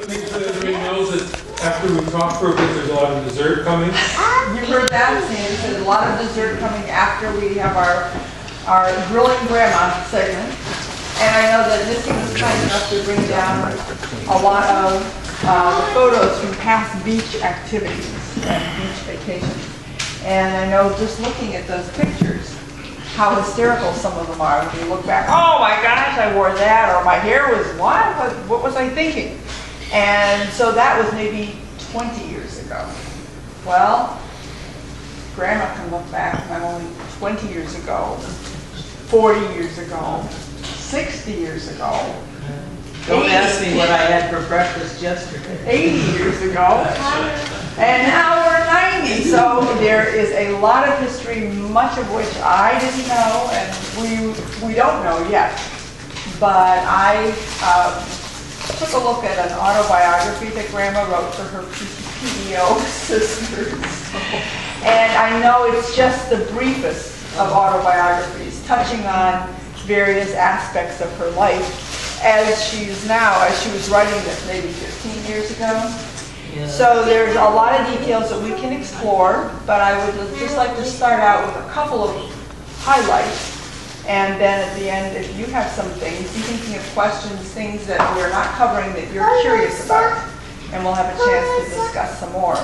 make sure everybody knows that after we talk for a bit, there's a lot of dessert coming. You heard that, Sandy. There's a lot of dessert coming after we have our Grilling Grandma segment. And I know that Missy was kind enough to bring down a lot of photos from past beach activities and beach vacations. And I know just looking at those pictures, how hysterical some of them are. When you look back, oh my gosh, I wore that, or my hair was what was I thinking? And so that was maybe 20 years ago. Well, Grandma can look back not only 20 years ago, 40 years ago, 60 years ago. Don't ask me what I had for breakfast yesterday. 80 years ago. And now we're 90. So there is a lot of history, much of which I didn't know and we don't know yet. But I took a look at an autobiography that Grandma wrote for her PEO sisters. And I know it's just the briefest of autobiographies, touching on various aspects of her life as she is now, as she was writing this maybe 15 years ago. Yeah. So there's a lot of details that we can explore, but I would just like to start out with a couple of highlights. And then at the end, if you have some things, you can think of questions, things that we're not covering that you're curious about, and we'll have a chance to discuss some more.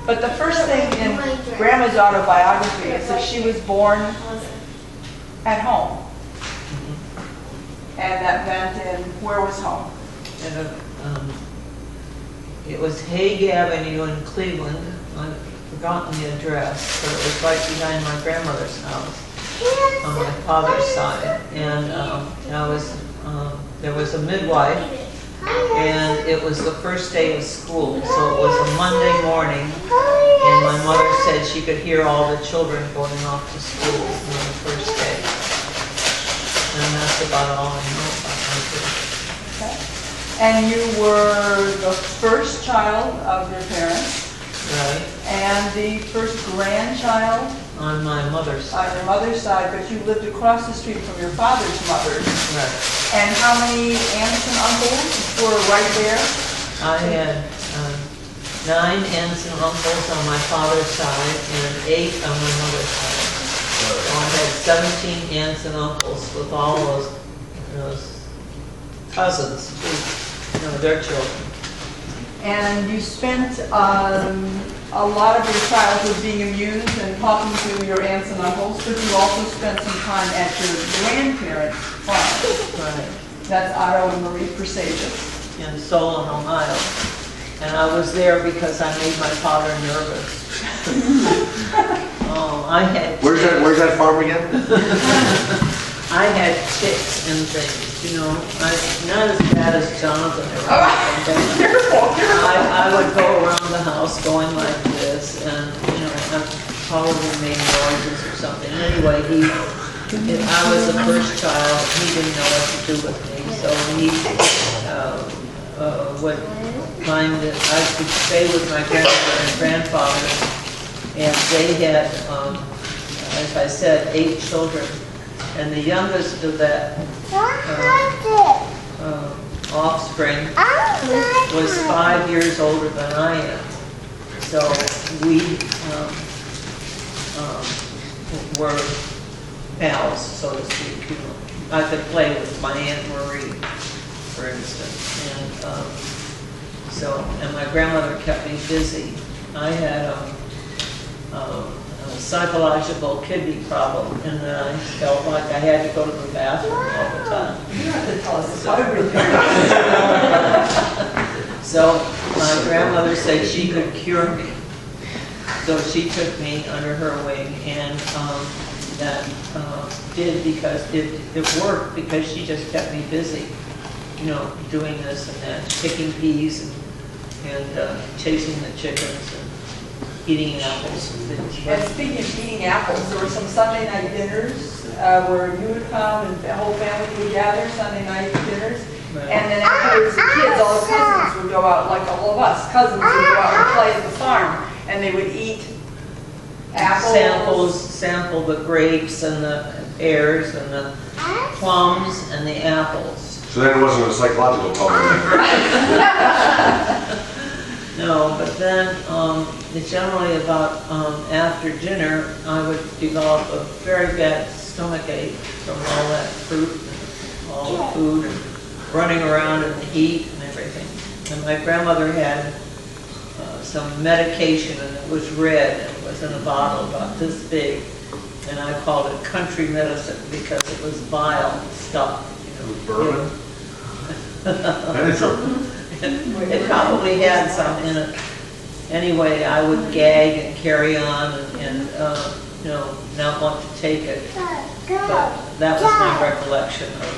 But the first thing in Grandma's autobiography is that she was born at home. And that meant where was home? And, it was Hague Avenue in Cleveland. I've forgotten the address, but it was right behind my grandmother's house on my father's side. And there was a midwife, and it was the first day of school. So it was a Monday morning, and my mother said she could hear all the children going off to school on the first day. And that's about all I know about my birth. Okay. And you were the first child of your parents. Right. And the first grandchild On my mother's side. on your mother's side, but you lived across the street from your father's mother. Right. And how many aunts and uncles were right there? I had 9 aunts and uncles on my father's side and 8 on my mother's side. So I had 17 aunts and uncles with all those cousins, too, their children. And you spent a lot of your childhood being amused and talking to your aunts and uncles, but you also spent some time at your grandparents' farm. Right. That's Otto and Marie Persages. In Solon, Ohio. And I was there because I made my father nervous. I had Where's that farm again? I had ticks and things, not as bad as Jonathan ever had. I would go around the house going like this, and I probably made noises or something. Anyway, I was the first child. He didn't know what to do with me, so he would find that I could stay with my grandmother and grandfather, and they had, as I said, 8 children. And the youngest of that offspring was 5 years older than I am. So we were pals, so to speak. I could play with my Aunt Marie, for instance. And my grandmother kept me busy. I had a psychological kidney problem, and I felt like I had to go to the bathroom all the time. You have to tell us everything. So my grandmother said she could cure me. So she took me under her wing, and that did because it worked because she just kept me busy, doing this and that, picking peas and chasing the chickens and eating apples and things. And speaking of eating apples, there were some Sunday night dinners where you would come and the whole family would gather, Sunday night dinners. Right. And then afterwards, the kids, all the cousins would go out, like all of us, cousins would go out and play at the farm. And they would eat apples. Sample the grapes and the pears and the plums and the apples. So then it wasn't a psychological problem. No, but then, it's generally about, after dinner, I would develop a very bad stomach ache from all that fruit and all the food and running around in the heat and everything. And my grandmother had some medication, and it was red, and it was in a bottle about this big, and I called it country medicine because it was vile stuff, you know. Bourbon? It probably had some in it. Anyway, I would gag and carry on and you know, not want to take it. But that was my recollection of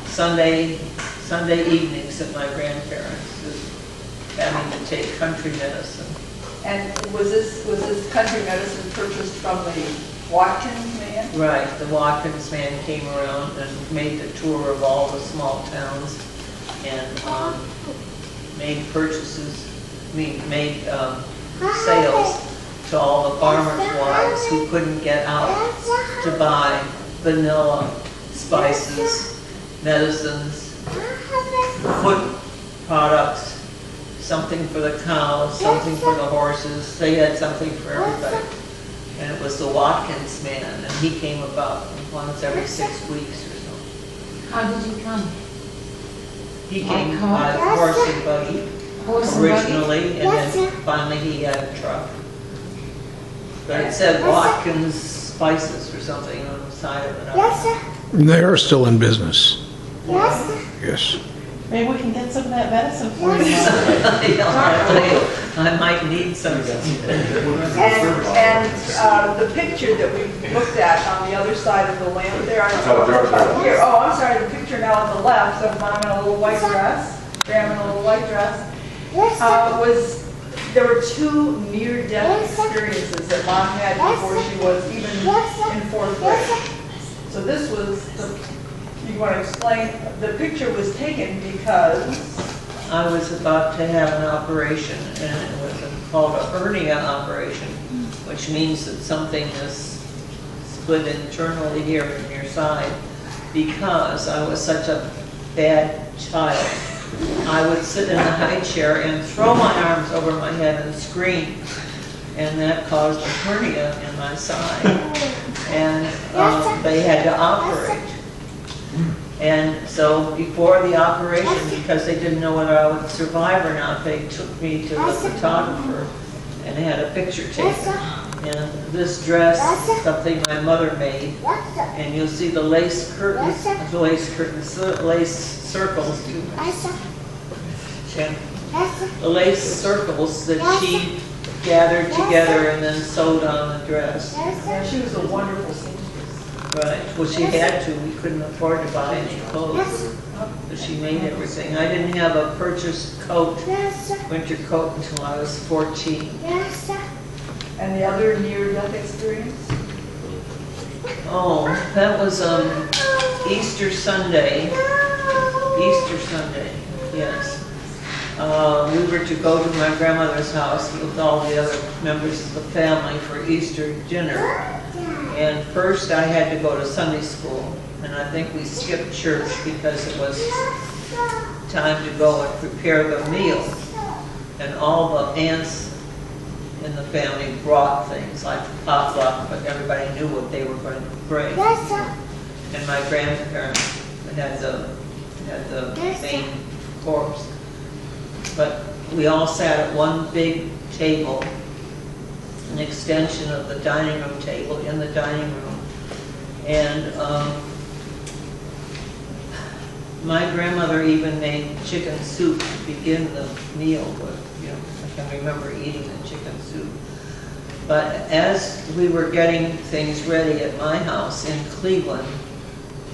Sunday evenings at my grandparents, just having to take country medicine. And was this country medicine purchased from the Watkins man? Right, the Watkins man came around and made the tour of all the small towns and made purchases, made sales to all the farmers' wives who couldn't get out to buy vanilla, spices, medicines, foot products, something for the cows, something for the horses. They had something for everybody. And it was the Watkins man, and he came about once every 6 weeks or so. How did you come? He came by horse and buggy originally, and then finally he had a truck. But it said Watkins Spices or something on the side of it. They are still in business. Yes. Maybe we can get some of that medicine for you. I might need some. And the picture that we looked at on the other side of the lamp there, here, oh, I'm sorry, the picture now on the left of Mom in a little white dress, Grandma in a little white dress, there were two near-death experiences that Mom had before she was even in 4th grade. So this was, you want to explain, the picture was taken because I was about to have an operation, and it was called a hernia operation, which means that something is split internally here from your side. Because I was such a bad child, I would sit in the high chair and throw my arms over my head and scream, and that caused a hernia in my side, and they had to operate. And so before the operation, because they didn't know whether I would survive or not, they took me to the photographer and had a picture taken. And this dress is something my mother made, and you'll see the lace curtains, lace circles, the lace circles that she gathered together and then sewed on the dress. yeah, she was a wonderful seamstress. Right, well, she had to, we couldn't afford to buy any clothes, so she made everything. I didn't have a purchased coat, winter coat, until I was 14. And the other near-death experience? Oh, that was Easter Sunday. Easter Sunday, yes. We were to go to my grandmother's house with all the other members of the family for Easter dinner. And first I had to go to Sunday school, and I think we skipped church because it was time to go and prepare the meal. And all the aunts in the family brought things like potluck, but everybody knew what they were going to bring. And my grandparents had the main course. But we all sat at one big table, an extension of the dining room table in the dining room. And my grandmother even made chicken soup to begin the meal with. You know, I can remember eating the chicken soup. But as we were getting things ready at my house in Cleveland,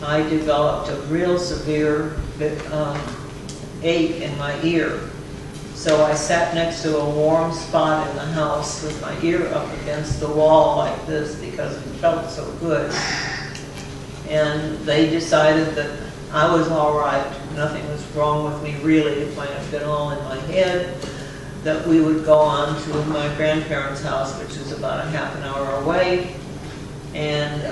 I developed a real severe ache in my ear. So I sat next to a warm spot in the house with my ear up against the wall like this because it felt so good. And they decided that I was all right, nothing was wrong with me really, it might have been all in my head, that we would go on to my grandparents' house, which is about a half an hour away. And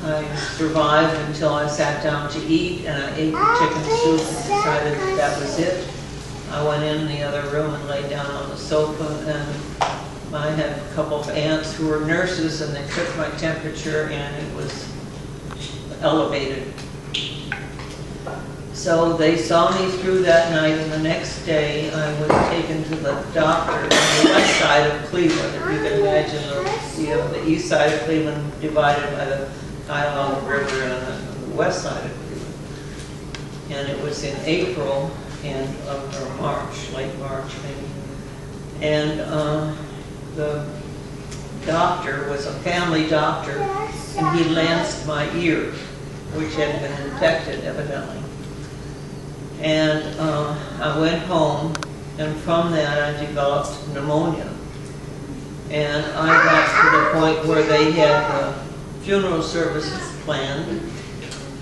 I survived until I sat down to eat, and I ate the chicken soup and decided that was it. I went in the other room and laid down on the sofa, and I had a couple of aunts who were nurses, and they took my temperature, and it was elevated. So they saw me through that night, and the next day I was taken to the doctor on the west side of Cleveland. If you can imagine, the east side of Cleveland divided by the Cuyahoga River, and the west side of Cleveland. And it was in April or March, late March maybe. And the doctor was a family doctor, and he lanced my ear, which had been infected evidently. And I went home, and from that I developed pneumonia. And I got to the point where they had the funeral services planned,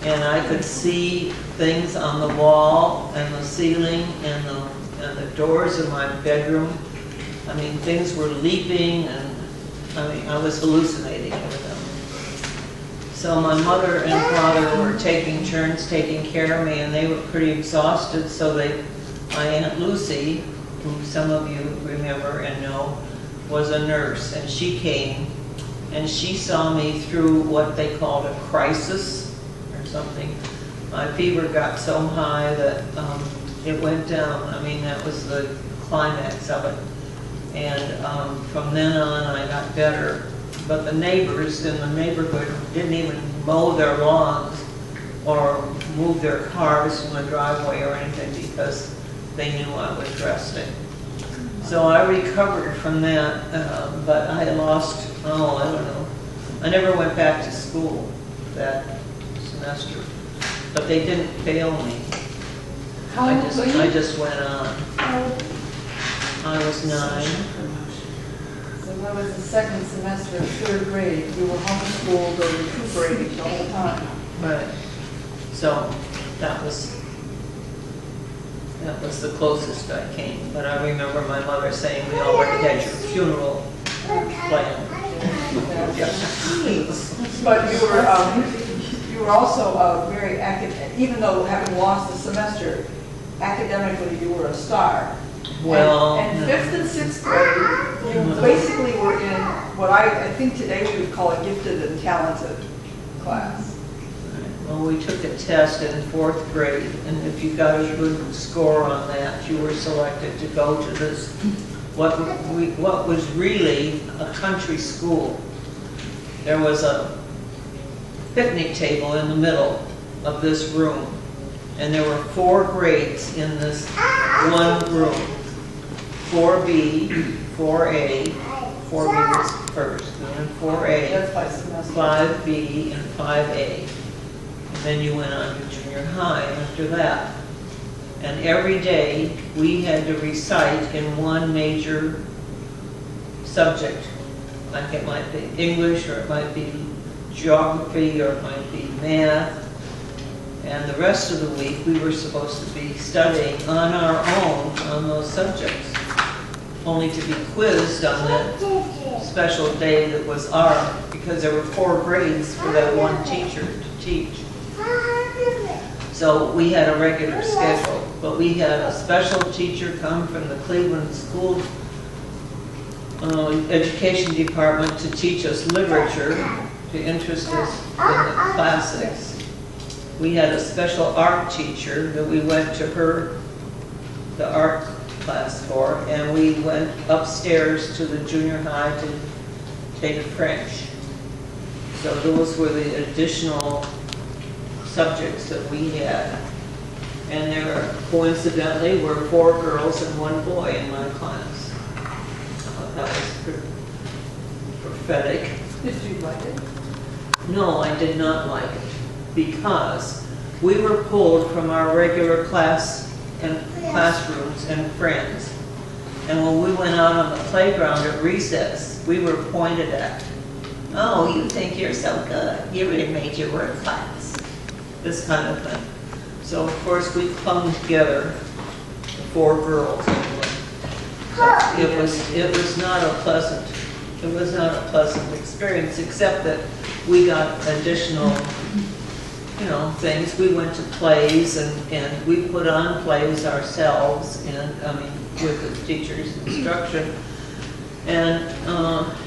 and I could see things on the wall and the ceiling and the doors in my bedroom. I mean, things were leaping, and I mean, I was hallucinating with them. So my mother and father were taking turns taking care of me, and they were pretty exhausted, so my Aunt Lucy, who some of you remember and know, was a nurse, and she came, and she saw me through what they called a crisis or something. My fever got so high that it went down. I mean, that was the climax of it. And from then on, I got better. But the neighbors in the neighborhood didn't even mow their lawns or move their cars from the driveway or anything because they knew I was resting. So I recovered from that, but I lost, I don't know. I never went back to school that semester, but they didn't fail me. I just went on. I was 9. So that was the second semester of 3rd grade. You were homeschooled or recuperating the whole time. Right. So that was the closest I came. But I remember my mother saying, we already had your funeral planned. But you were also very academic, even though having lost the semester, academically you were a star. Well, and 5th and 6th grade, you basically were in what I think today we would call a gifted and talented class. Well, we took a test in 4th grade, and if you got a good score on that, you were selected to go to this, what was really a country school. There was a picnic table in the middle of this room, and there were 4 grades in this one room. 4B, 4A, 4B was first, and then 4A, That's by semester. 5B, and 5A. And then you went on to junior high after that. And every day we had to recite in one major subject. Like it might be English, or it might be geography, or it might be math. And the rest of the week we were supposed to be studying on our own on those subjects, only to be quizzed on that special day that was because there were 4 grades for that one teacher to teach. So we had a regular schedule, but we had a special teacher come from the Cleveland School Education Department to teach us literature, to interest us in the classics. We had a special art teacher that we went to the art class for, and we went upstairs to the junior high to take French. So those were the additional subjects that we had. And there, coincidentally, were 4 girls and 1 boy in my class. That was prophetic. Did you like it? No, I did not like it, because we were pulled from our regular class and classrooms and friends. And when we went out on the playground at recess, we were pointed at. Oh, you think you're so good. You really made your work class. This kind of thing. So of course we clung together, the 4 girls anyway. It was not a pleasant experience, except that we got additional, things. We went to plays and we put on plays ourselves and, with the teacher's instruction. And,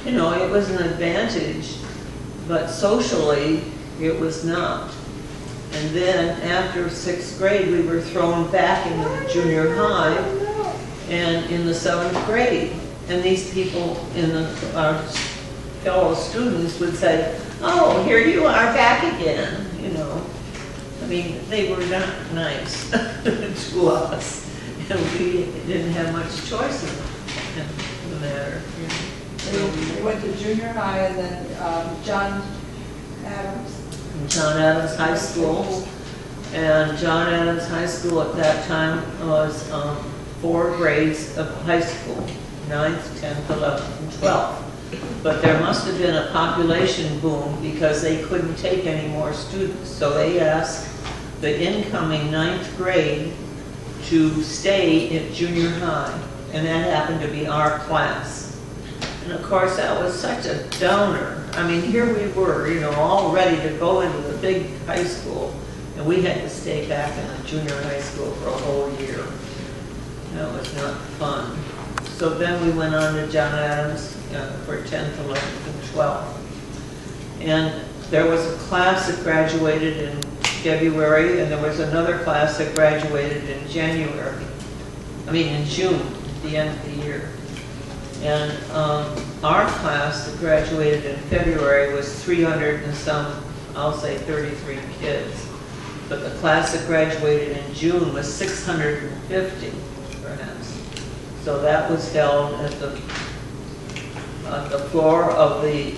it was an advantage, but socially, it was not. And then after 6th grade, we were thrown back into the junior high and in the 7th grade. And these people our fellow students would say, oh, here you are back again, They were not nice to us. And we didn't have much choice in the matter. We went to junior high and then John Adams High School. And John Adams High School at that time was 4 grades of high school, 9th, 10th, 11th, and 12th. But there must have been a population boom because they couldn't take any more students. So they asked the incoming 9th grade to stay at junior high. And that happened to be our class. And of course, that was such a downer. Here we were, all ready to go into the big high school. And we had to stay back in the junior high school for a whole year. That was not fun. So then we went on to John Adams for 10th, 11th, and 12th. And there was a class that graduated in February, and there was another class that graduated in June, the end of the year. And our class that graduated in February was 300 and some, I'll say 33 kids. But the class that graduated in June was 650, perhaps. So that was held at the floor of the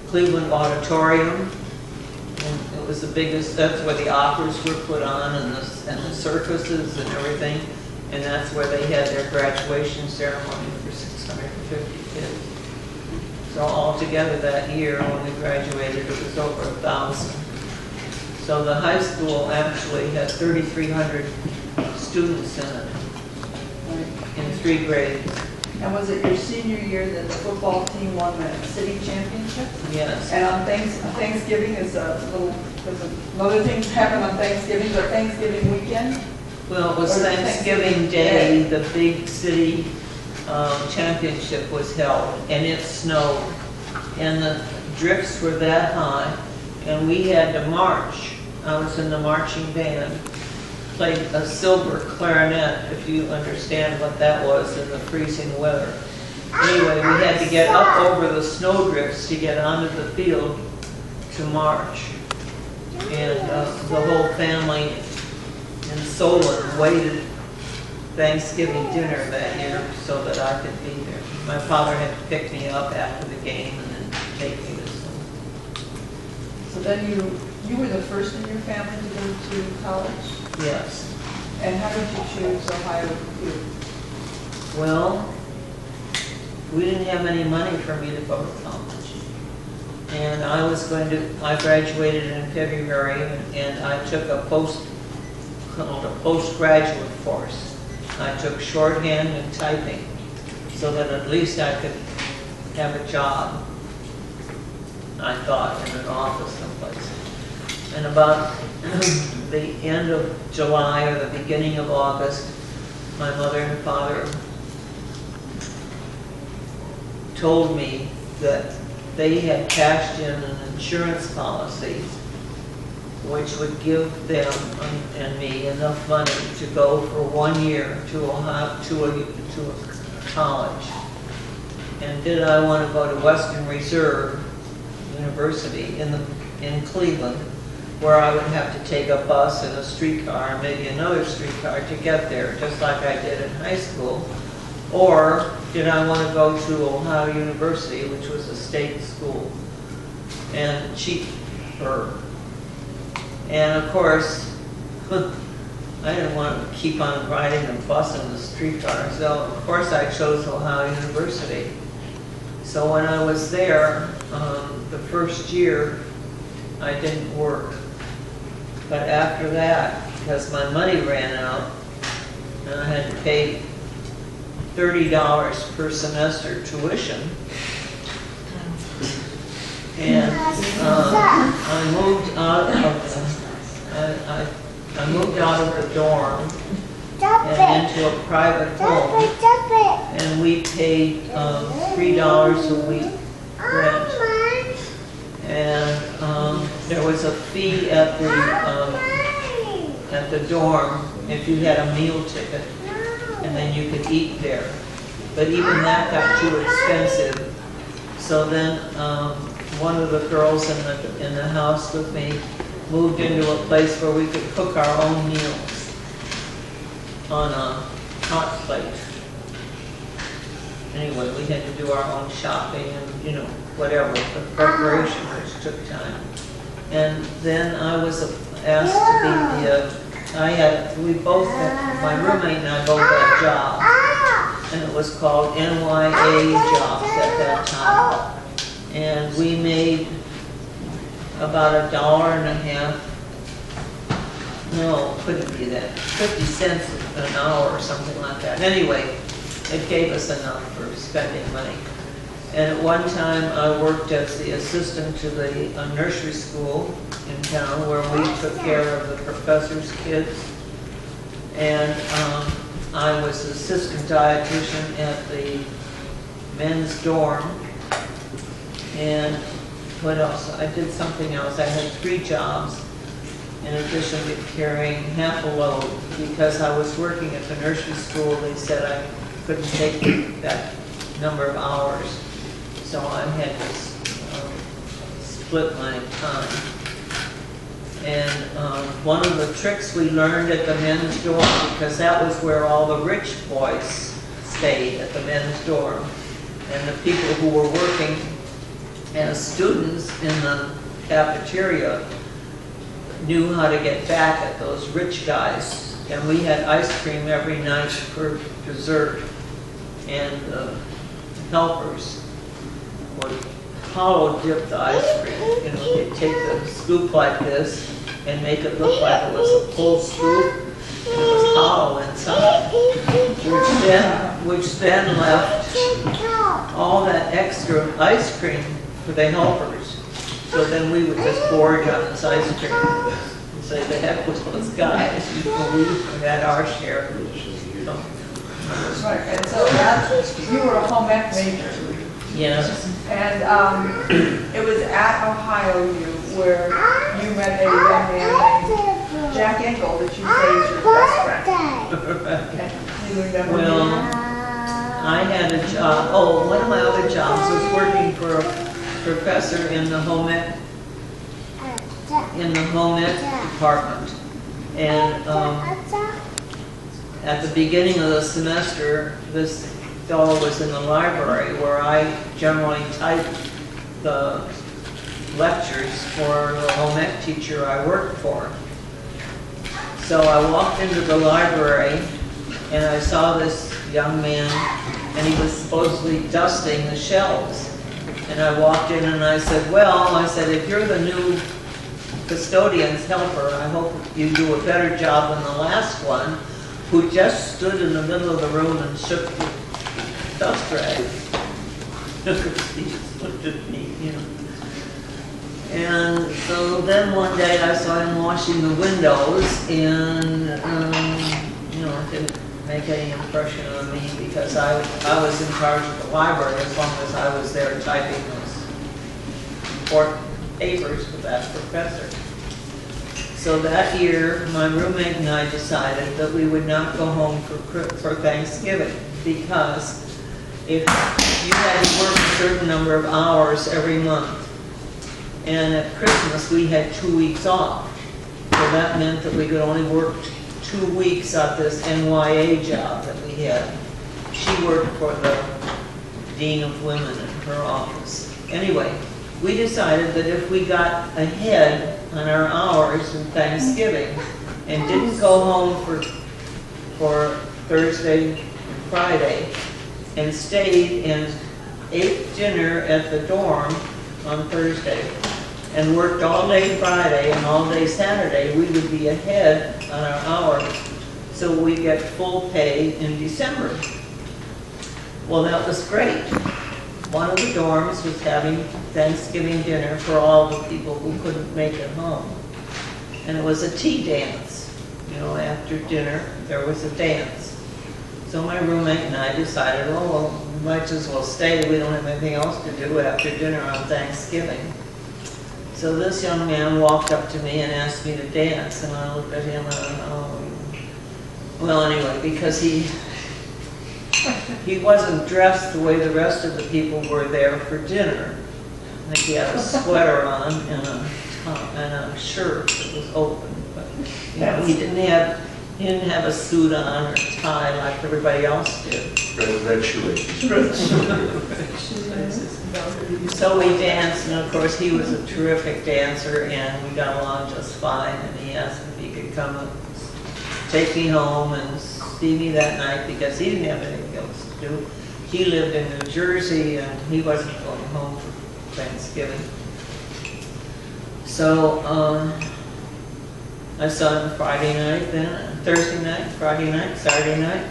Cleveland Auditorium. And it was the biggest, that's where the operas were put on and the circuses and everything. And that's where they had their graduation ceremony for 650 kids. So altogether that year when we graduated, it was over 1,000. So the high school actually had 3,300 students in it, in 3 grades. And was it your senior year that the football team won the city championship? Yes. And on Thanksgiving is another thing happened on Thanksgiving, but Thanksgiving weekend? Well, it was Thanksgiving Day, the big city championship was held, and it snowed. And the drifts were that high, and we had to march. I was in the marching band, played a silver clarinet, if you understand what that was in the freezing weather. Anyway, we had to get up over the snowdrifts to get onto the field to march. And the whole family in Solon waited Thanksgiving dinner that year so that I could be there. My father had to pick me up after the game and then take me to school. So then you were the first in your family to go to college? Yes. And how did you choose Ohio U? Well, we didn't have any money for me to go to college. And I graduated in February and I took a postgraduate course. I took shorthand and typing so that at least I could have a job, I thought, in an office someplace. And about the end of July or the beginning of August, my mother and father told me that they had cashed in an insurance policy which would give them and me enough money to go for 1 year to a college. And did I want to go to Western Reserve University in Cleveland, where I would have to take a bus and a streetcar, and maybe another streetcar to get there, just like I did in high school? Or did I want to go to Ohio University, which was a state school, and cheaper? And of course, I didn't want to keep on riding the bus and the streetcar, so of course I chose Ohio University. So when I was there, the first year, I didn't work. But after that, because my money ran out, and I had to pay $30 per semester tuition, And I moved out of I moved out of the dorm and into a private home, and we paid $3 a week rent. And there was a fee at the dorm if you had a meal ticket, and then you could eat there. But even that got too expensive. So then one of the girls in the house with me moved into a place where we could cook our own meals on a hot plate. Anyway, we had to do our own shopping and, you know, whatever, the preparation, which took time. And then I was asked to be my roommate and I both had jobs, and it was called NYA jobs at that time. And we made about $1.50. No, couldn't be that. 50 cents an hour or something like that. Anyway, it gave us enough for spending money. And at one time I worked as the assistant to the nursery school in town where we took care of the professor's kids. And I was assistant dietitian at the men's dorm. And what else? I did something else. I had 3 jobs in addition to carrying half a load. Because I was working at the nursery school, they said I couldn't take that number of hours. So I had to split my time. And one of the tricks we learned at the men's dorm, because that was where all the rich boys stayed, at the men's dorm, and the people who were working as students in the cafeteria knew how to get back at those rich guys. And we had ice cream every night for dessert. And the helpers would hollow dip the ice cream. You know, they'd take the scoop like this and make it look like it was a full scoop. And it was hollow inside, which then left all that extra ice cream for the helpers. So then we would just gorge on this ice cream and say, the heck with those guys, we had our share. So, Right, and so you were a home ec major. yes. And it was at Ohio U where you met a young man named Jack Engel that you say is your best friend. Okay. You remember Well, him? I had a job, one of my other jobs was working for a professor in the home ec department. And at the beginning of the semester, this fellow was in the library where I generally typed the lectures for the home ec teacher I worked for. So I walked into the library and I saw this young man, and he was supposedly dusting the shelves. And I walked in and I said, well, if you're the new custodian's helper, I hope you do a better job than the last one, who just stood in the middle of the room and shook the dust rag. He just looked at me, you know. And so then one day I saw him washing the windows, and you know, it didn't make any impression on me because I was in charge of the library as long as I was there typing those important papers for that professor. So that year, my roommate and I decided that we would not go home for Thanksgiving, because if you had to work a certain number of hours every month, and at Christmas we had 2 weeks off, so that meant that we could only work 2 weeks at this NYA job that we had. She worked for the Dean of Women in her office. Anyway, we decided that if we got ahead on our hours in Thanksgiving and didn't go home for Thursday and Friday and stayed and ate dinner at the dorm on Thursday and worked all day Friday and all day Saturday, we would be ahead on our hours, so we get full pay in December. Well, that was great. one of the dorms was having Thanksgiving dinner for all the people who couldn't make it home. And it was a tea dance. You know, after dinner, there was a dance. So my roommate and I decided, oh, well, we might as well stay. We don't have anything else to do after dinner on Thanksgiving. So this young man walked up to me and asked me to dance, and I looked at him and well, anyway, because he wasn't dressed the way the rest of the people were there for dinner. I think he had a sweater on and a top and a shirt that was open, but you know, he didn't have a suit on or a tie like everybody else did. Red shoelaces. So we danced, and of course he was a terrific dancer, and we got along just fine. And he asked if he could come and take me home and see me that night because he didn't have anything else to do. He lived in New Jersey, and he wasn't going home for Thanksgiving. So I saw him Friday night, then Thursday night, Friday night, Saturday night,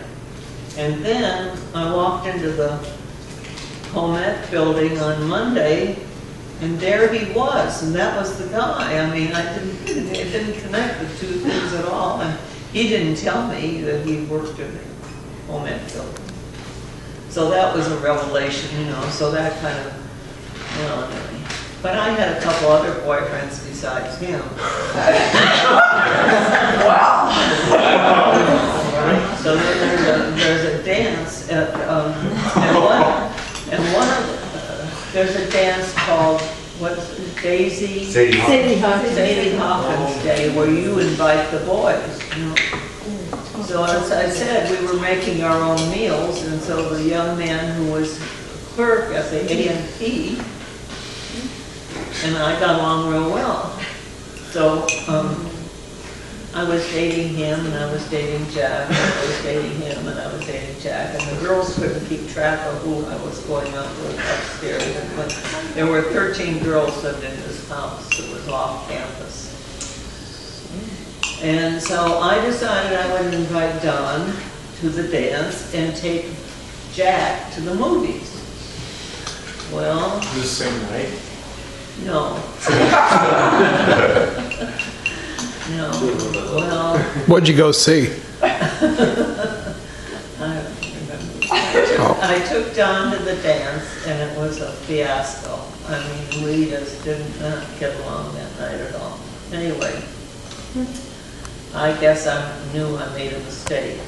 and then I walked into the Home Ec building on Monday, and there he was, and that was the guy. I mean, it didn't connect the two things at all, and he didn't tell me that he worked in the Home Ec building. So that was a revelation, you know, so that kind of, well, anyway. But I had a couple other boyfriends besides him. Wow. So then there's a dance at there's a dance called, what's it, Daisy? Sadie Hawkins Day, where you invite the boys, you know. So as I said, we were making our own meals, and so the young man who was clerk at the A&P, and I got along real well. So I was dating him, and I was dating Jack, and I was dating him, and I was dating Jack, and the girls couldn't keep track of who I was going out with upstairs. And when there were 13 girls lived in this house that was off campus. And so I decided I would invite Don to the dance and take Jack to the movies. Well, The same night? no. No, well, What'd you go see? I don't remember. I took Don to the dance, and it was a fiasco. I mean, we just did not get along that night at all. Anyway, I guess I knew I made a mistake.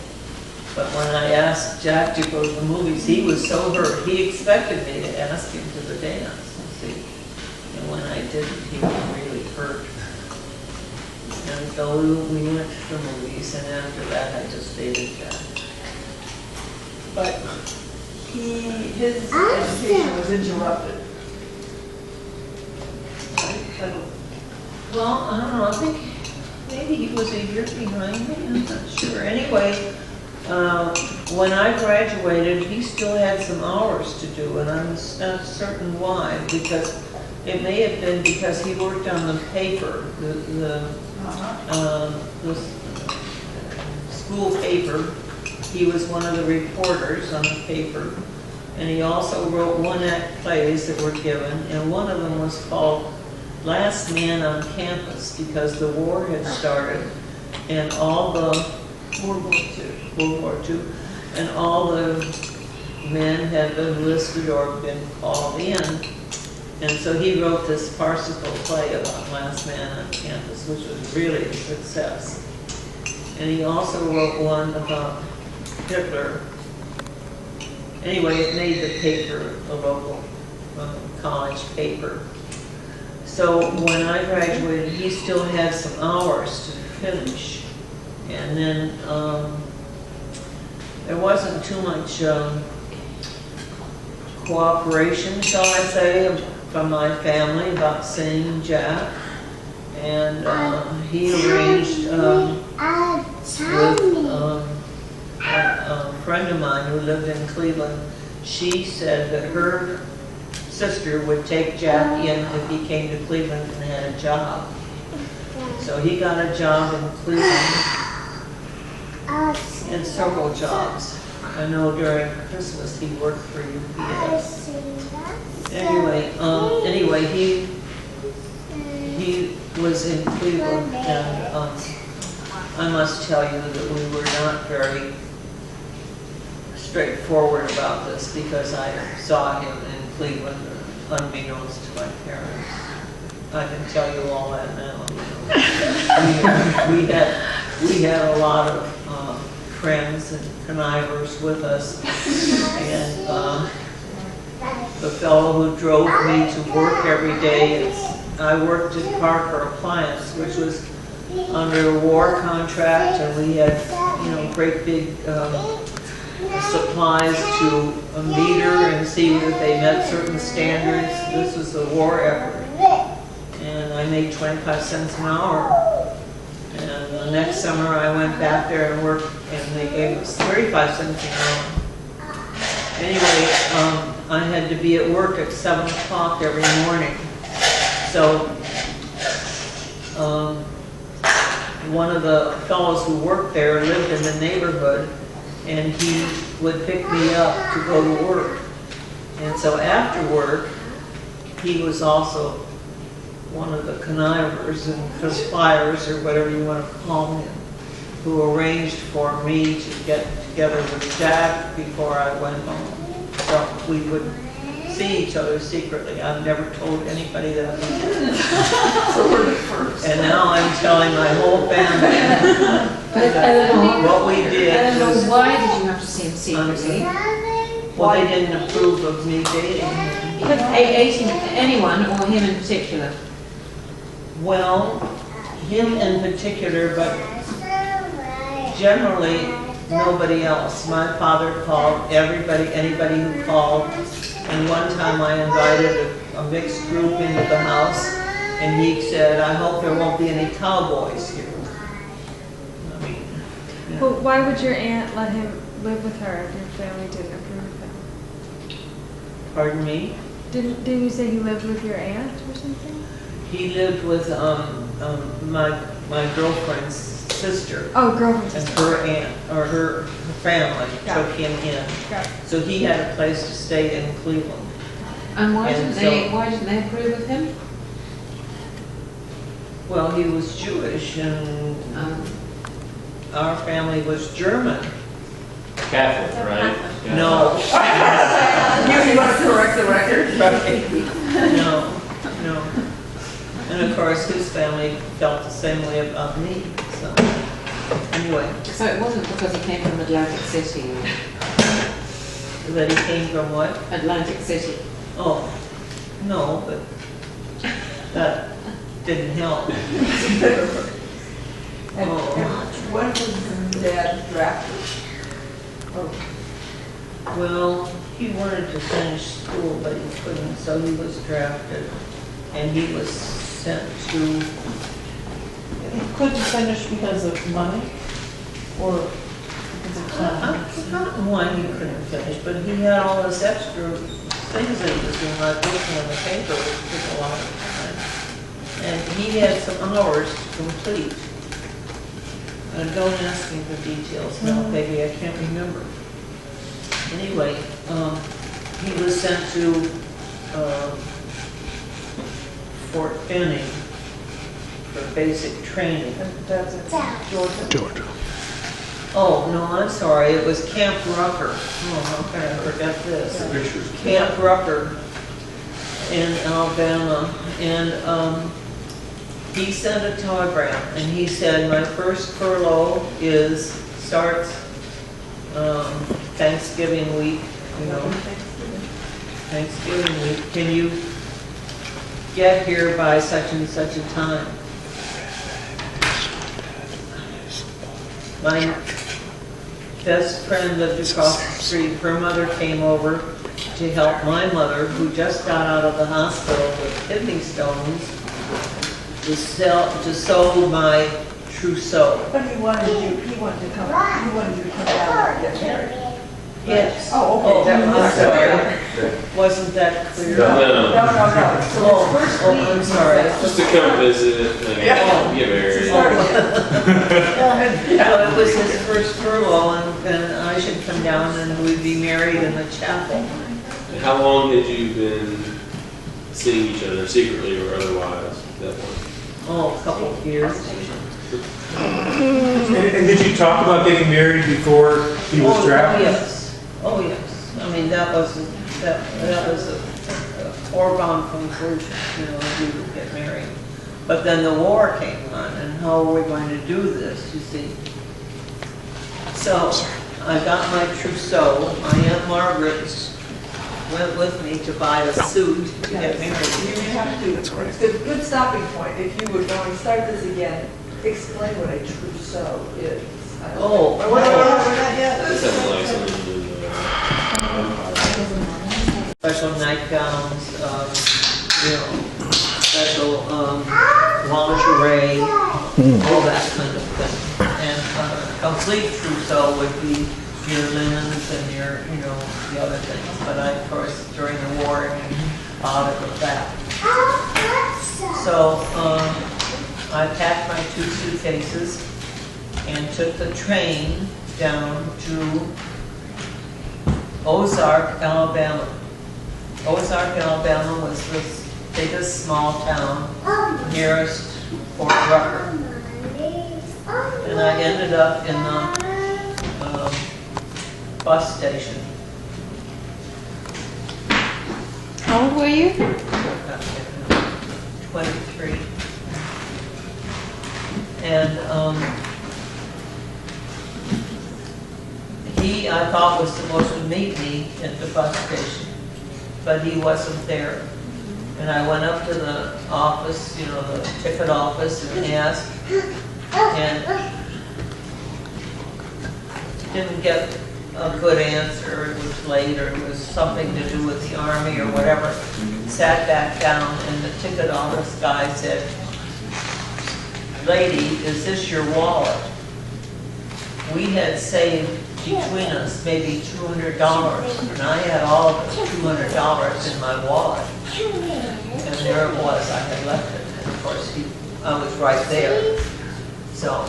But when I asked Jack to go to the movies, he was so hurt. He expected me to ask him to the dance, you see. And when I didn't, he was really hurt. And so we went to the movies, and after that, I just dated Jack. But his education was interrupted. Well, I don't know, I think maybe he was a year behind me, I'm not sure. Anyway, when I graduated, he still had some hours to do, and I'm not certain why, because it may have been because he worked on the paper, the school paper. He was one of the reporters on the paper, and he also wrote one-act plays that were given, and one of them was called Last Man on Campus, because the war had started, and all the World War II, and all the men had been enlisted or been called in. And so he wrote this farcical play about Last Man on Campus, which was really a success. And he also wrote one about Hitler. Anyway, it made the paper, a local college paper. So when I graduated, he still had some hours to finish. And then there wasn't too much cooperation, shall I say, from my family about seeing Jack. And he arranged with a friend of mine who lived in Cleveland. She said that her sister would take Jack in if he came to Cleveland and had a job. So he got a job in Cleveland, and several jobs. I know during Christmas he worked for UPS. Anyway, he was in Cleveland, and I must tell you that we were not very straightforward about this because I saw him in Cleveland unbeknownst to my parents. I can tell you all that now. We had a lot of friends and connivers with us, and the fellow who drove me to work every day, I worked at Parker Appliance, which was under a war contract, and we had, great big supplies to a meter and see that they met certain standards. This was a war effort. And I made 25 cents an hour. And the next summer I went back there and worked, and they gave us 35 cents an hour. Anyway, I had to be at work at 7 o'clock every morning. So one of the fellows who worked there lived in the neighborhood, and he would pick me up to go to work. And so after work, he was also one of the connivers and conspirators, or whatever you want to call him, who arranged for me to get together with Jack before I went home. So we would see each other secretly. I've never told anybody that we did. So we're the first. And now I'm telling my whole family But Eleanor, what we did Eleanor, was, why did you have to see him secretly? well, they didn't approve of me dating him. But anyone, or him in particular? Well, him in particular, but generally nobody else. My father called anybody who called, and one time I invited a mixed group into the house, and he said, "I hope there won't be any cowboys here." I mean, But why would your aunt let him live with her if your family didn't approve of him? pardon me? Didn't you say he lived with your aunt or something? He lived with my girlfriend's sister, Oh, girlfriend. and her aunt, or her family Got took him in. Got it. So he had a place to stay in Cleveland. And why And didn't they approve of him? Well, he was Jewish, and our family was German. Catholic, right? Yeah. No, You want to correct the record? no. And of course, his family felt the same way about me, so, anyway, So it wasn't because he came from Atlantic City? that he came from what? Atlantic City. Oh, no, but that didn't help. And when was Dad drafted? Well, he wanted to finish school, but he couldn't, so he was drafted, and he was sent to, He couldn't finish because of money or because of time? I've forgotten why he couldn't finish, but he had all this extra things that he was doing, like working on the paper, which took a lot of time. And he had some hours to complete. And don't ask me for details now, baby, I can't remember. Anyway, he was sent to Fort Benning for basic training. That's it. Georgia. Georgia. Oh, no, I'm sorry, it was Camp Rucker. Oh, how can I forget this? Camp Rucker in Alabama. And he sent a telegram, and he said, my first furlough starts Thanksgiving week, Thanksgiving week. Can you get here by such and such a time? My best friend lived across the street. Her mother came over to help my mother, who just got out of the hospital with kidney stones, to sew my trousseau. But he wanted you to come down there and get married. Yes. Oh, okay. I'm That was- sorry. Wasn't that clear? No. No, no, no. So Oh, his first oh, meeting. I'm sorry. Just to come visit and Yeah. get married. So it was his first furlough, and I should come down and we'd be married in the chapel. And how long had you been seeing each other secretly or otherwise at that point? Oh, a couple of years. And did you talk about getting married before he was Oh, drafted? yes. Oh, yes. I mean, that was a foregone conclusion, you know, we would get married. But then the war came on, and how are we going to do this, you see? So, I got my trousseau. My Aunt Margaret went with me to buy a suit to get married. You have to, it's a good stopping point. If you would, when we start this again, explain what a trousseau is. Oh, This has like something to do with special nightgowns, you know, special lingerie, all that kind of thing. And complete trousseau would be your linens and your, you know, the other things. But I, of course, during the war, out of that. So I packed my 2 suitcases and took the train down to Ozark, Alabama. Ozark, Alabama was the biggest small town nearest Fort Rucker. And I ended up in the bus station. How old were you? 23. And he, I thought, was supposed to meet me at the bus station, but he wasn't there. And I went up to the office, you know, the ticket office, and asked, and didn't get a good answer. It was late, or it was something to do with the Army or whatever. Sat back down, and the ticket office guy said, "Lady, is this your wallet?" We had saved between us maybe $200, and I had all of the $200 in my wallet. And there it was, I had left it, and of course I was right there. So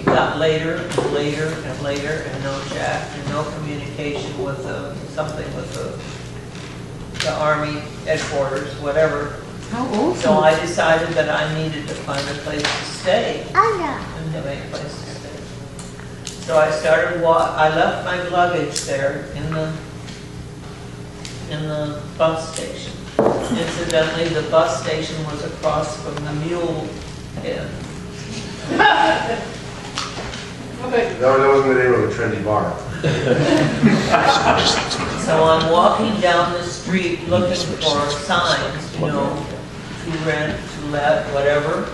it got later and later and later, and no Jack, and no communication with something with the Army headquarters, whatever. How old? So I decided that I needed to find a place to stay. Didn't have any place to stay. So I started I left my luggage there in the bus station. Incidentally, the bus station was across from the mule inn. That wasn't the name of a trendy bar. So I'm walking down the street looking for signs, you know, to rent, to let, whatever.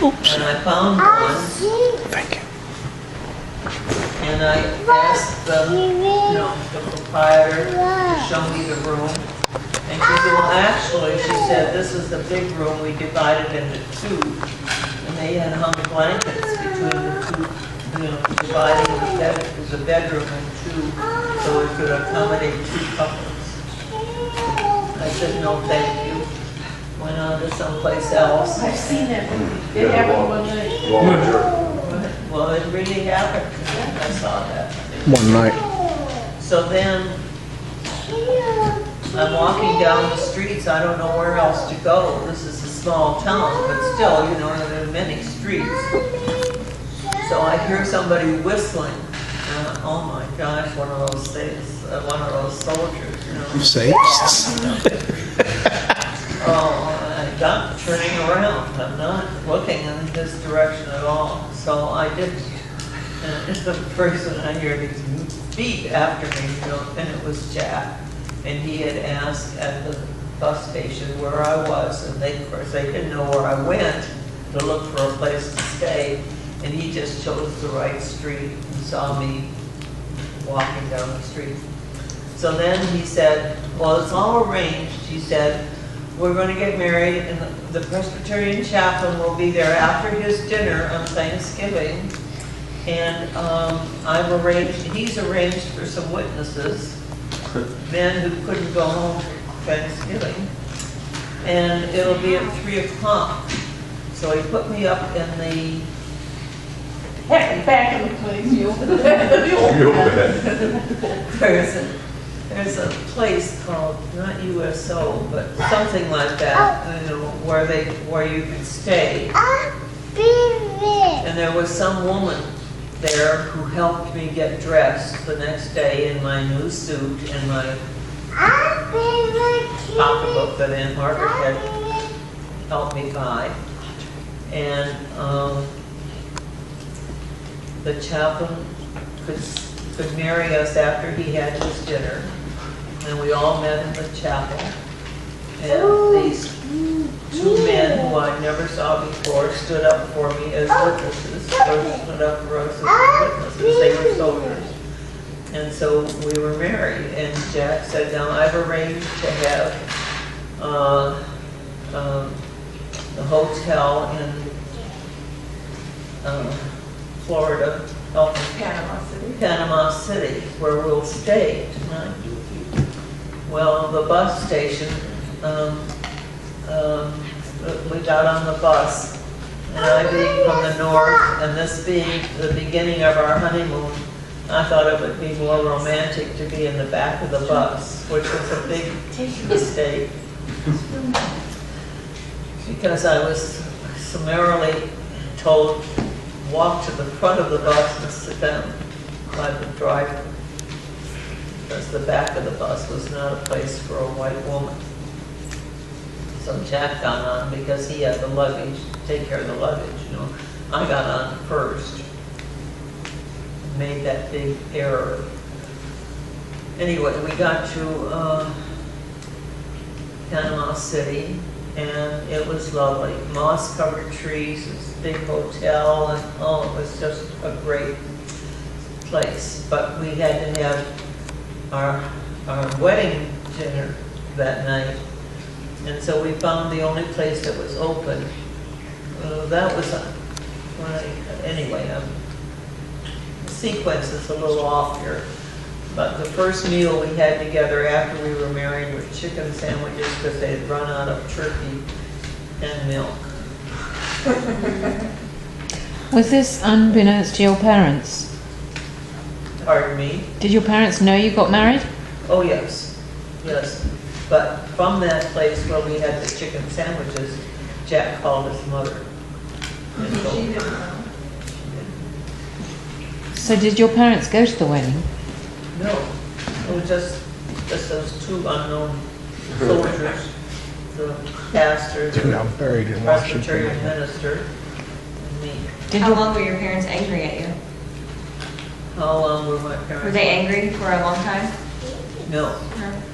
And I found one. Thank you. And I asked the proprietor to show me the room. And she said, well, actually, she said, this is the big room, we divided into 2. And they had hung blankets between the 2, you know, dividing the bedroom in 2, so it could accommodate 2 couples. I said, no, thank you. Went on to someplace else. I've seen that movie. It happened one night. Well, it really happened. I saw that. One night. So then, I'm walking down the streets, I don't know where else to go. This is a small town, but still, you know, there are many streets. So I hear somebody whistling. Oh my gosh, one of those things, one of those soldiers, you know. Say. Oh, I got turning around. I'm not looking in this direction at all. So I didn't. And the person, I hear these feet after me, you know, and it was Jack. And he had asked at the bus station where I was, and they, of course, they didn't know where I went to look for a place to stay. And he just chose the right street and saw me walking down the street. So then he said, well, it's all arranged. He said, we're going to get married, and the Presbyterian chaplain will be there after his dinner on Thanksgiving. And he's arranged for some witnesses, men who couldn't go home for Thanksgiving. And it'll be at 3 o'clock. So he put me up in the Back in the place. There's a place called, not USO, but something like that, you know, where you can stay. And there was some woman there who helped me get dressed the next day in my new suit and my pocketbook that Aunt Margaret had helped me buy. And the chaplain could marry us after he had his dinner. And we all met in the chapel. And these two men who I never saw before stood up for me as witnesses, or stood up for us as witnesses. They were soldiers. And so we were married. And Jack said, now I've arranged to have the hotel in Florida, Panama City, where we'll stay tonight. Well, the bus station, we got on the bus, and I being from the north, and this being the beginning of our honeymoon, I thought it would be more romantic to be in the back of the bus, which was a big mistake. Because I was summarily told, walk to the front of the bus and sit down by the driver. Because the back of the bus was not a place for a white woman. So Jack got on because he had the luggage, take care of the luggage, you know. I got on first. Made that big error. Anyway, we got to Panama City, and it was lovely. Moss-covered trees, this big hotel, and oh, it was just a great place. But we had to have our wedding dinner that night, and so we found the only place that was open. That was anyway. The sequence is a little off here, but the first meal we had together after we were married was chicken sandwiches because they had run out of turkey and milk. Was this unbeknownst to your parents? Pardon me? Did your parents know you got married? Oh, yes, yes. But from that place where we had the chicken sandwiches, Jack called his mother. And told her. So did your parents go to the wedding? No, it was just those two unknown soldiers, the pastor, They're now the buried in Presbyterian Washington. minister, and me. Did How your long were your parents angry at you? How long were my parents? Were they angry for a long time? No,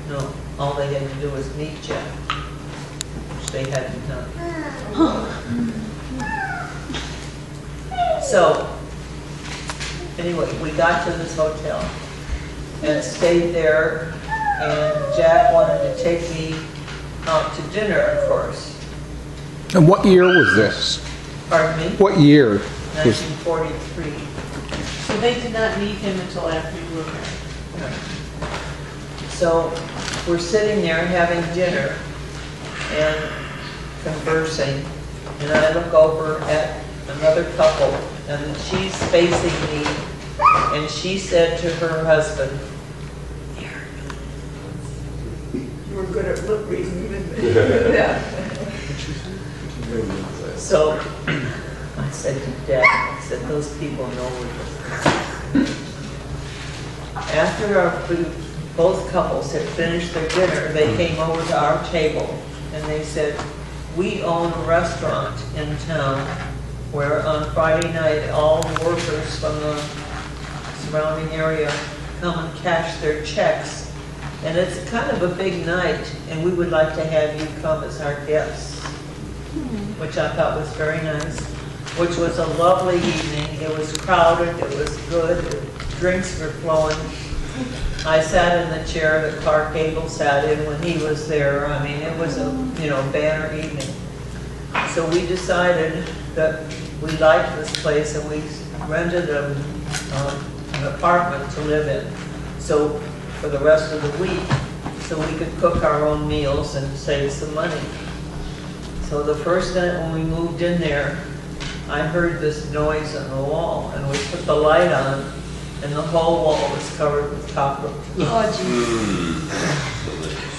no. All they had to do was meet Jack, which they hadn't done. So, anyway, we got to this hotel and stayed there, and Jack wanted to take me out to dinner, of course. And what year was this? Pardon me? What year was, 1943. So they did not meet him until after you were married. So we're sitting there having dinner and conversing, and I look over at another couple, and she's facing me, and she said to her husband, We're good at lip reading. so I said to Dad, I said, those people know we're good. After both couples had finished their dinner, they came over to our table and they said, we own a restaurant in town where on Friday night all workers from the surrounding area come and cash their checks. And it's kind of a big night, and we would like to have you come as our guests, which I thought was very nice, which was a lovely evening. It was crowded, it was good, drinks were flowing. I sat in the chair that Clark Gable sat in when he was there. I mean, it was a, banner evening. So we decided that we liked this place and we rented an apartment to live in. So for the rest of the week, so we could cook our own meals and save some money. So the first night when we moved in there, I heard this noise on the wall, and we put the light on, and the whole wall was covered with cockroaches. Oh,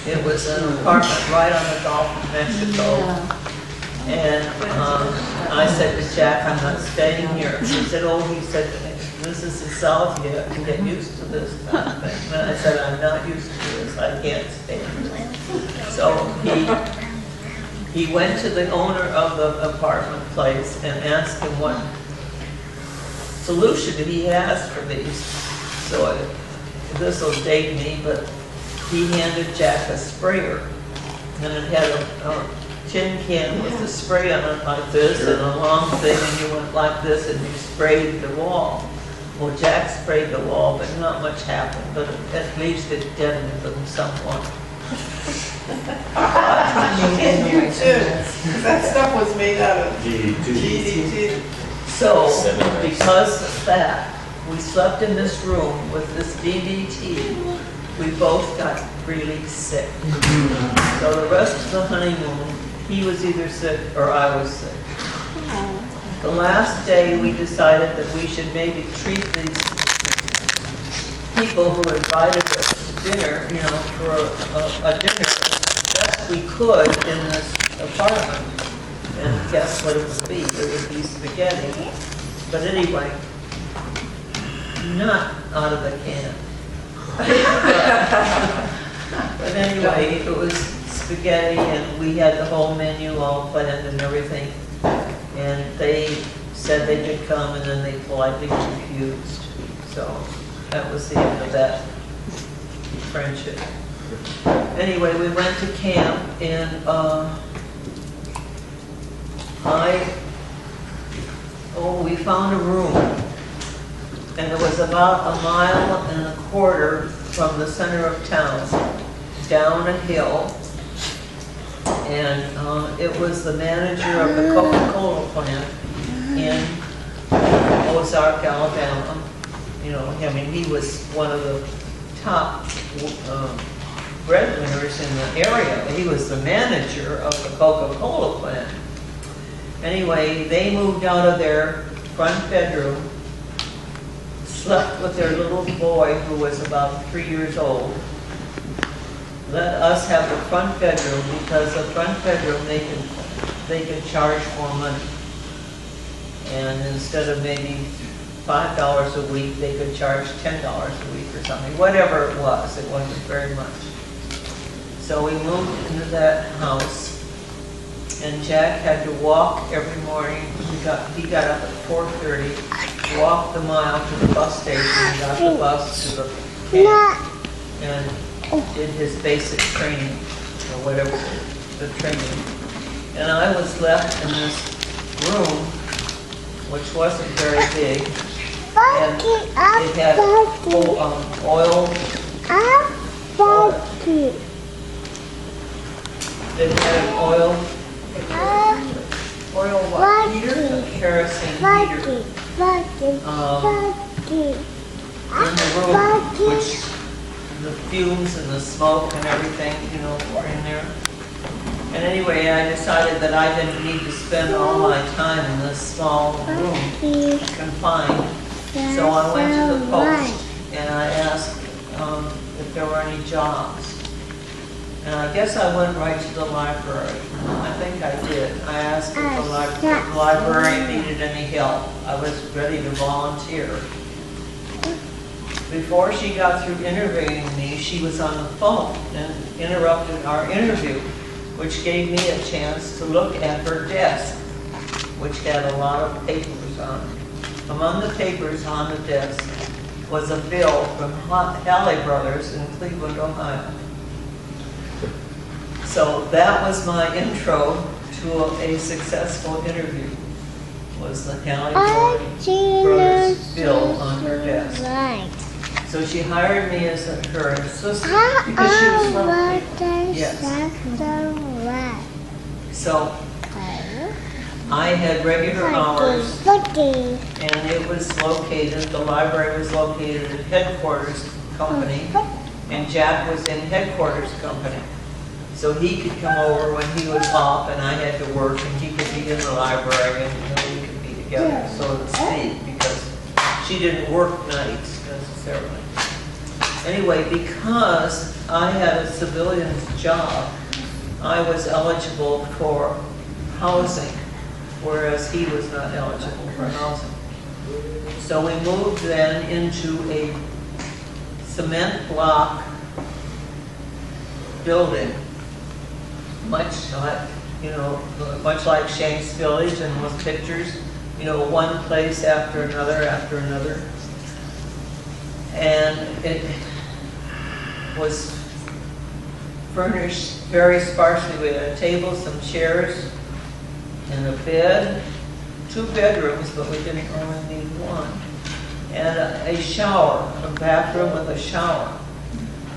geez. It was an apartment right on the Gulf of Mexico. And I said to Jack, I'm not staying here. He said, oh, he said, this is the South, you have to get used to this kind of thing. And I said, I'm not used to this, I can't stay here. So he went to the owner of the apartment place and asked him what solution he has for these. So this will date me, but he handed Jack a sprayer. And it had a tin can with the spray on it like this and a long thing, and you went like this and you sprayed the wall. Well, Jack sprayed the wall, but not much happened, but at least it deadened them somewhat. That stuff was made out of DDT. So, because of that, we slept in this room with this DDT. We both got really sick. So the rest of the honeymoon, he was either sick or I was sick. The last day, we decided that we should maybe treat these people who invited us to dinner, you know, for a dinner as best we could in this apartment. And guess what it would be? It would be spaghetti. But anyway, not out of the can. But anyway, it was spaghetti, and we had the whole menu all planned and everything. And they said they could come, and then they politely refused. So that was the end of that friendship. Anyway, we went to camp, and we found a room, and it was about 1.25 miles from the center of town, down a hill, and it was the manager of the Coca-Cola plant in Ozark, Alabama. You know, I mean, he was one of the top breadwinners in the area. He was the manager of the Coca-Cola plant. Anyway, they moved out of their front bedroom, slept with their little boy who was about 3 years old, let us have the front bedroom because the front bedroom they could charge more money. And instead of maybe $5 a week, they could charge $10 a week or something, whatever it wasn't very much. So we moved into that house, and Jack had to walk every morning. He got up at 4:30, walked the mile to the bus station, got the bus to the camp, and did his basic training, or whatever, the training. And I was left in this room, which wasn't very big, and it had oil. It had an oil what? Heater? A kerosene heater. In the room, which the fumes and the smoke and everything, you know, were in there. And anyway, I decided that I didn't need to spend all my time in this small room, confined. So I went to the post and I asked if there were any jobs. And I guess I went right to the library. I think I did. I asked if the library needed any help. I was ready to volunteer. Before she got through interviewing me, she was on the phone and interrupted our interview, which gave me a chance to look at her desk, which had a lot of papers on it. Among the papers on the desk was a bill from Halley Brothers in Cleveland, Ohio. So that was my intro to a successful interview, was the Halley Brothers bill on her desk. So she hired me as her assistant because she was lovely. Yes. So I had regular hours, and it was located, the library was located at headquarters company, and Jack was in headquarters company. So he could come over when he was off and I had to work, and he could be in the library, and we could be together, so to speak, because she didn't work nights necessarily. Anyway, because I had a civilian's job, I was eligible for housing, whereas he was not eligible for housing. So we moved then into a cement block building, much like, much like Shanks Village and those pictures, one place after another after another. And it was furnished very sparsely. We had a table, some chairs, and a bed, 2 bedrooms, but we didn't only need one, and a shower, a bathroom with a shower.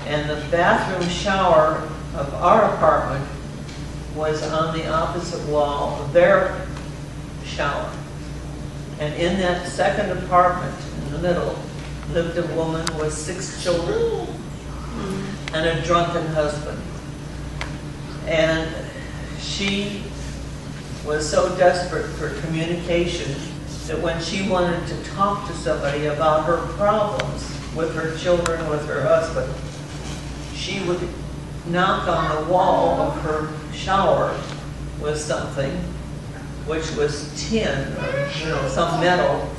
And the bathroom shower of our apartment was on the opposite wall of their shower. And in that second apartment, in the middle, lived a woman with 6 children and a drunken husband. And she was so desperate for communication that when she wanted to talk to somebody about her problems with her children, with her husband, she would knock on the wall of her shower with something, which was tin or some metal,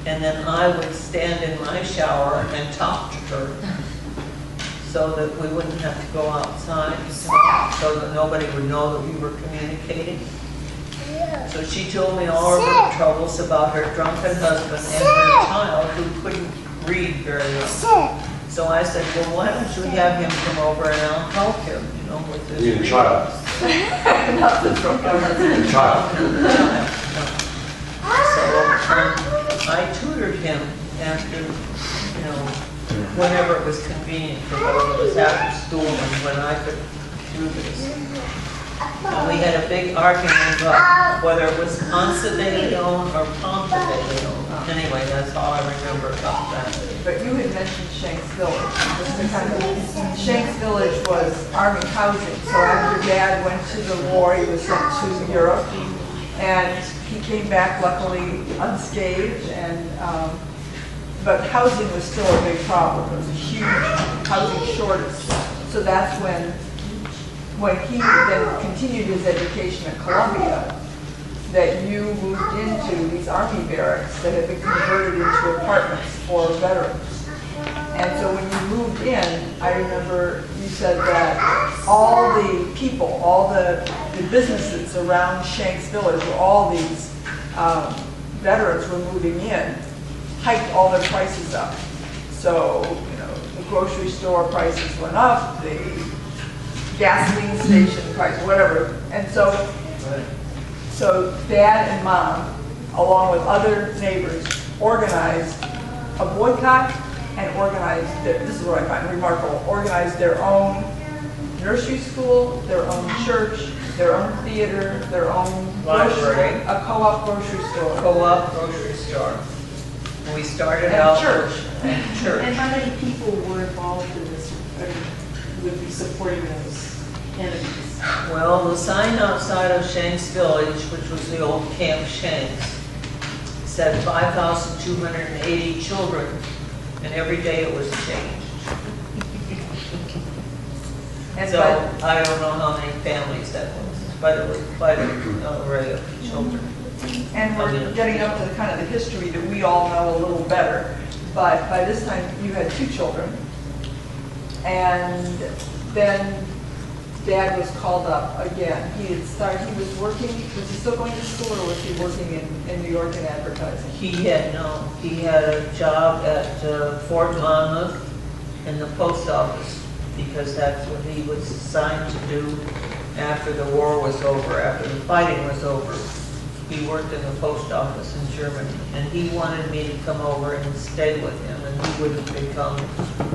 and then I would stand in my shower and talk to her so that we wouldn't have to go outside, so that nobody would know that we were communicating. So she told me all of her troubles about her drunken husband and her child who couldn't read very well. So I said, well, why don't you have him come over and I'll help him, with this. You mean a child? Not the drunken husband. A child. So I tutored him after, whenever it was convenient, because it was after school and when I could do this. And we had a big argument about whether it was Ponce de Leon or Ponce de Leon. Anyway, that's all I remember about that. But you had mentioned Shanks Village. Just to kind of, Shanks Village was Army housing. So after Dad went to the war, he was sent to Europe, and he came back luckily unscathed. And but housing was still a big problem. There was a huge housing shortage. So that's when he then continued his education at Columbia, that you moved into these Army barracks that had been converted into apartments for veterans. And so when you moved in, I remember you said that all the people, all the businesses around Shanks Village, where all these veterans were moving in, hiked all their prices up. So, the grocery store prices went up, the gasoline station price, whatever. And so Dad and Mom, along with other neighbors, organized a boycott and organized, this is what I find remarkable, organized their own nursery school, their own church, their own theater, their own library, a co-op grocery store. Co-op grocery store. We started And out church. And church. And how many people were involved in this, or would be supporting those entities? Well, the sign outside of Shanks Village, which was the old Camp Shanks, said 5,280 children, and every day it was changed. And So I don't know how many families that was, but it was quite an array of children. And we're getting up to kind of the history that we all know a little better. But by this time, you had 2 children. And then Dad was called up again. He was working, was he still going to school, or was he working in New York in advertising? He had a job at Fort Monmouth in the post office, because that's what he was assigned to do after the war was over, after the fighting was over. He worked in the post office in Germany, and he wanted me to come over and stay with him, and he would become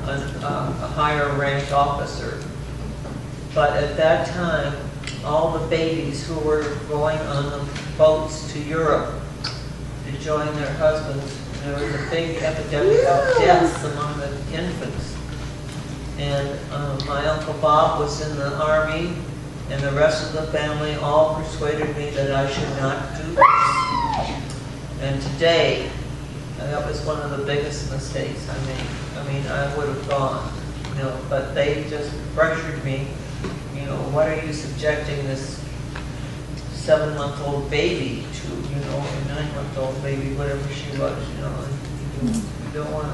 a higher ranked officer. But at that time, all the babies who were going on the boats to Europe to join their husbands. There was a big epidemic of deaths among the infants. And my Uncle Bob was in the Army, and the rest of the family all persuaded me that I should not do this. And today, that was one of the biggest mistakes I made. I mean, I would have gone, you know, but they just pressured me. You know, what are you subjecting this 7-month-old baby to, you know, or 9-month-old baby, whatever she was, you know, and you don't want to.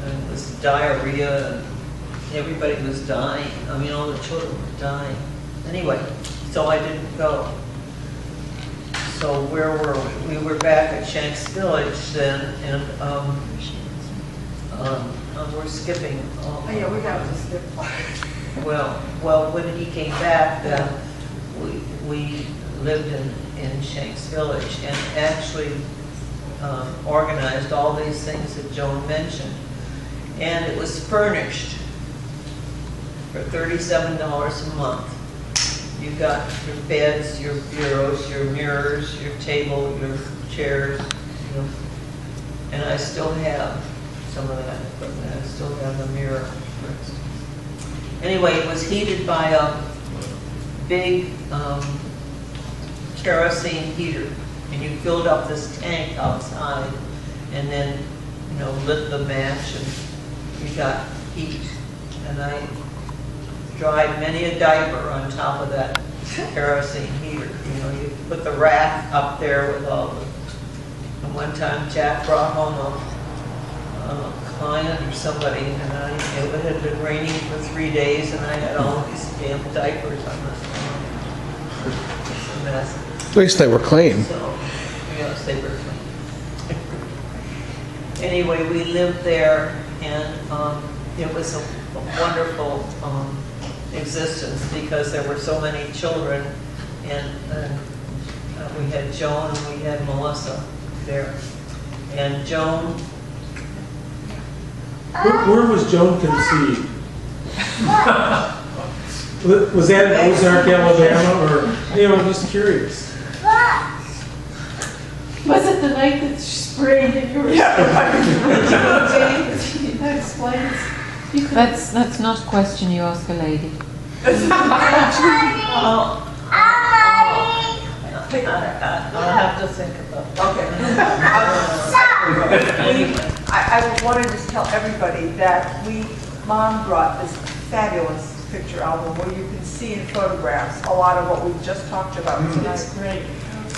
And it was diarrhea, and everybody was dying. I mean, all the children were dying. Anyway, so I didn't go. So where were we? We were back at Shanks Village then, and we're skipping. Oh, yeah, we got to skip. Well, when he came back, then we lived in Shanks Village and actually organized all these things that Joan mentioned. And it was furnished for $37 a month. You got your beds, your bureaus, your mirrors, your table, your chairs, you know. And I still have some of that equipment. I still have the mirror, for instance. Anyway, it was heated by a big kerosene heater, and you filled up this tank outside, and then, you know, lit the match, and you got heat. And I dried many a diaper on top of that kerosene heater. You know, you put the rack up there with all the. And one time, Jack brought home a client or somebody, and it had been raining for 3 days, and I had all these damn diapers on the floor. It's a mess. At least they were clean. So, yes, they were clean. Anyway, we lived there, and it was a wonderful existence because there were so many children, and we had Joan and we had Melissa there. And Joan. Where was Joan conceived? Was that in Ozark, Alabama, or, you know, I'm just curious. Was it the night that she sprayed and you were That explains. That's not a question you ask a lady. I'll have to think about that. Okay. I wanted to just tell everybody that Mom brought this fabulous picture album where you can see in photographs a lot of what we just talked about tonight. It's great.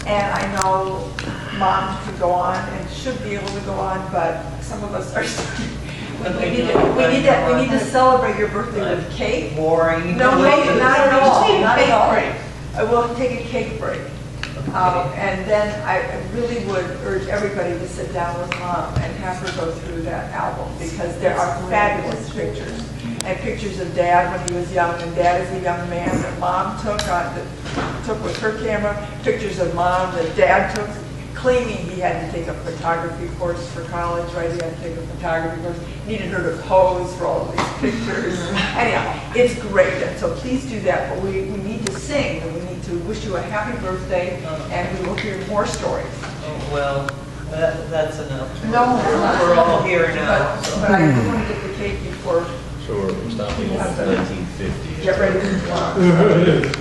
And I know Mom could go on and should be able to go on, but some of us are. We need to celebrate your birthday with cake. Boring. No, not at all. Not at all. Break. I will take a cake break. And then I really would urge everybody to sit down with Mom and have her go through that album because there are fabulous pictures. And pictures of Dad when he was young, and Dad as a young man that Mom took with her camera. Pictures of Mom that Dad took, claiming he had to take a photography course for college, right? He had to take a photography course. Needed her to pose for all of these pictures. Anyhow, it's great, and so please do that. But we need to sing, and we need to wish you a happy birthday, and we will hear more stories. Oh, well, that's enough. No, We're all here now. But I do want to get the cake before. So we're stopping at 1950. Get ready to